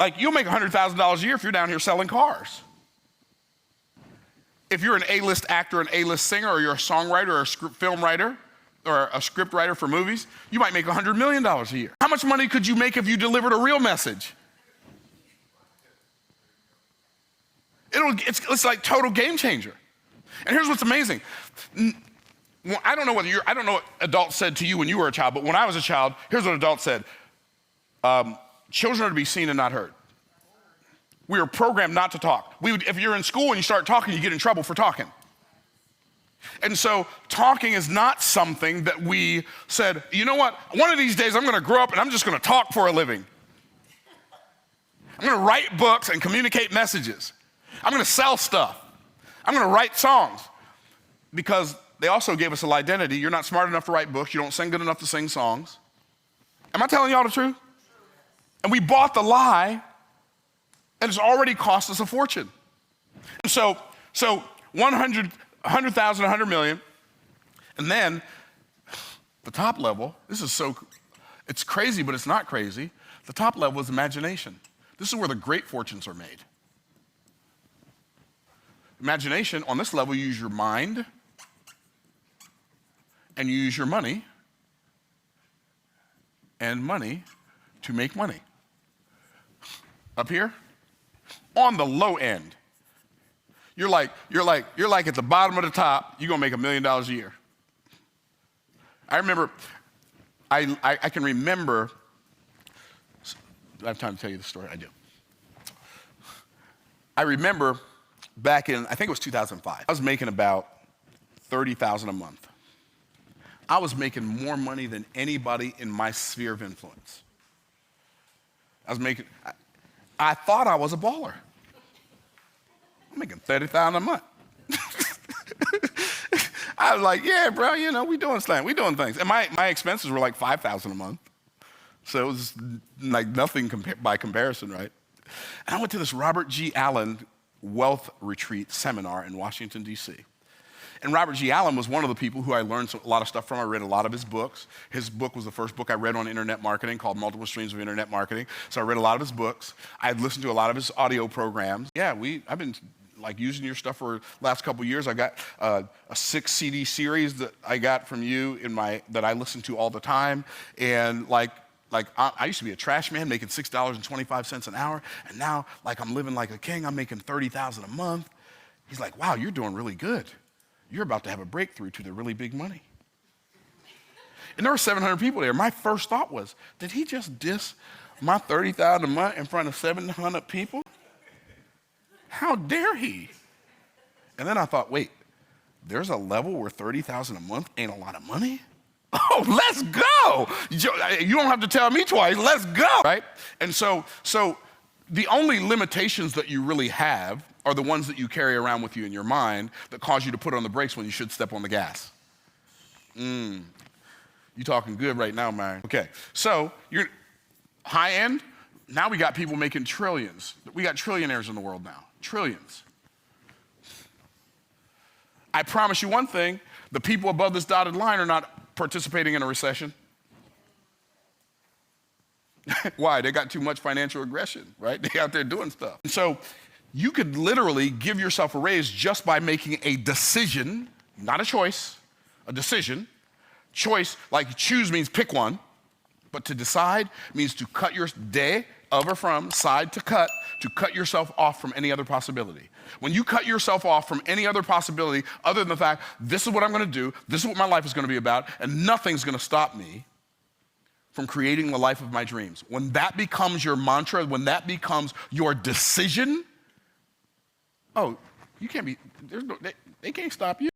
Like, you'll make $100,000 a year if you're down here selling cars. If you're an A-list actor, an A-list singer, or you're a songwriter or a film writer, or a script writer for movies, you might make $100 million a year. How much money could you make if you delivered a real message? It's like total game changer. And here's what's amazing. I don't know what adults said to you when you were a child, but when I was a child, here's what adults said. Children are to be seen and not heard. We are programmed not to talk. If you're in school and you start talking, you get in trouble for talking. And so talking is not something that we said, you know what, one of these days I'm gonna grow up and I'm just gonna talk for a living. I'm gonna write books and communicate messages. I'm gonna sell stuff. I'm gonna write songs. Because they also gave us an identity. You're not smart enough to write books. You don't sing good enough to sing songs. Am I telling y'all the truth? And we bought the lie, and it's already cost us a fortune. And so 100,000, 100 million, and then the top level, it's crazy, but it's not crazy. The top level is imagination. This is where the great fortunes are made. Imagination, on this level, you use your mind, and you use your money, and money to make money. Up here, on the low end, you're like at the bottom of the top, you're gonna make $1 million a year. I remember, I can remember, do I have time to tell you the story? I do. I remember back in, I think it was 2005, I was making about $30,000 a month. I was making more money than anybody in my sphere of influence. I thought I was a baller. I'm making $30,000 a month. I was like, yeah, bro, we doing things. And my expenses were like $5,000 a month. So it was like nothing by comparison, right? And I went to this Robert G. Allen wealth retreat seminar in Washington, D.C. And Robert G. Allen was one of the people who I learned a lot of stuff from. I read a lot of his books. His book was the first book I read on internet marketing, called Multiple Streams of Internet Marketing. So I read a lot of his books. I had listened to a lot of his audio programs. Yeah, I've been like using your stuff for the last couple of years. I got a 6 CD series that I got from you that I listen to all the time. And I used to be a trash man making $6.25 an hour. And now I'm living like a king. I'm making $30,000 a month. He's like, wow, you're doing really good. You're about to have a breakthrough to the really big money. And there were 700 people there. My first thought was, did he just diss my $30,000 a month in front of 700 people? How dare he? And then I thought, wait, there's a level where $30,000 a month ain't a lot of money? Oh, let's go. You don't have to tell me twice. Let's go, right? And so the only limitations that you really have are the ones that you carry around with you in your mind that cause you to put on the brakes when you should step on the gas. You talking good right now, man. Okay, so you're high end. Now we got people making trillions. We got trillionaires in the world now, trillions. I promise you one thing, the people above this dotted line are not participating in a recession. Why? They got too much financial aggression, right? They out there doing stuff. And so you could literally give yourself a raise just by making a decision, not a choice, a decision. Choice, like choose means pick one, but to decide means to cut your day of or from, side to cut yourself off from any other possibility. When you cut yourself off from any other possibility other than the fact, this is what I'm gonna do, this is what my life is gonna be about, and nothing's gonna stop me from creating the life of my dreams. When that becomes your mantra, when that becomes your decision, oh, you can't be, they can't stop you.